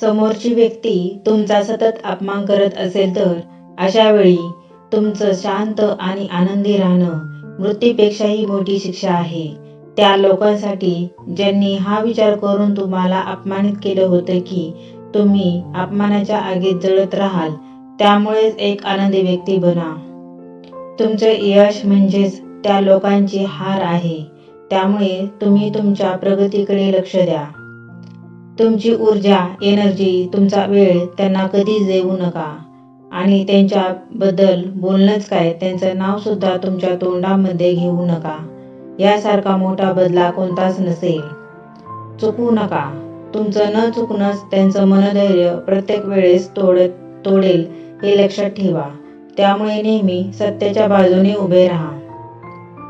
समोरची व्यक्ती तुमचा सतत अपमान करत असेल तर अशा वेळी तुमचं शांत आणि आनंदी राहणं मृत्यूपेक्षाही मोठी शिक्षा आहे. त्या लोकांसाठी ज्यांनी हा विचार करून तुम्हाला अपमानित केलं होतं की तुम्ही अपमानाच्या आगीत जळत राहाल, त्यामुळेच एक आनंदी व्यक्ती बना. तुमचं यश म्हणजेच त्या लोकांची हार आहे. त्यामुळे तुम्ही तुमच्या प्रगतीकडे लक्ष द्या. तुमची ऊर्जा, एनर्जी, तुमचा वेळ त्यांना कधीच देऊ नका. आणि त्यांच्याबद्दल बोलणंच काय, त्यांचं नाव सुद्धा तुमच्या तोंडामध्ये घेऊ नका. यासारखा मोठा बदला कोणताच नसेल. चुकू नका. तुमचं न चुकणंच त्यांचं मनोधैर्य प्रत्येक वेळेस तोडेल हे लक्षात ठेवा. त्यामुळे नेहमी सत्याच्या बाजूने उभे राहा.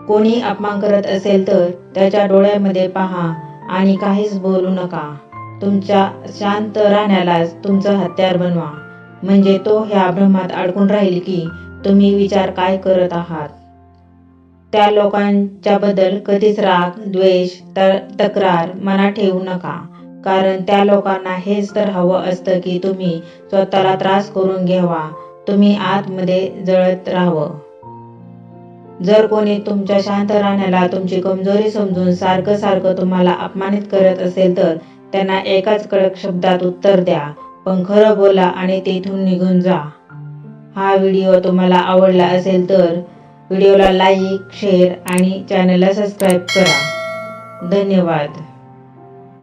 कोणी अपमान करत असेल तर त्याच्या डोळ्यामध्ये पहा आणि काहीच बोलू नका. तुमच्या शांत राहण्यालाच तुमचं हत्यार बनवा. म्हणजे तो ह्या भ्रमात अडकून राहील की तुम्ही विचार काय करत आहात. त्या लोकांच्याबद्दल कधीच राग, द्वेष, तक्रार मनात ठेवू नका. कारण त्या लोकांना हेच तर हवं असतं की तुम्ही स्वतःला त्रास करून घ्यावा, तुम्ही आतमध्ये जळत राहावं. जर कोणी तुमच्या शांत राहण्याला तुमची कमजोरी समजून सारखं सारखं तुम्हाला अपमानित करत असेल तर त्यांना एकाच कडक शब्दात उत्तर द्या, पण खरं बोला आणि तेथून निघून जा. हा व्हिडिओ तुम्हाला आवडला असेल तर व्हिडिओला लाईक, शेअर आणि चॅनलला सबस्क्राईब करा. धन्यवाद.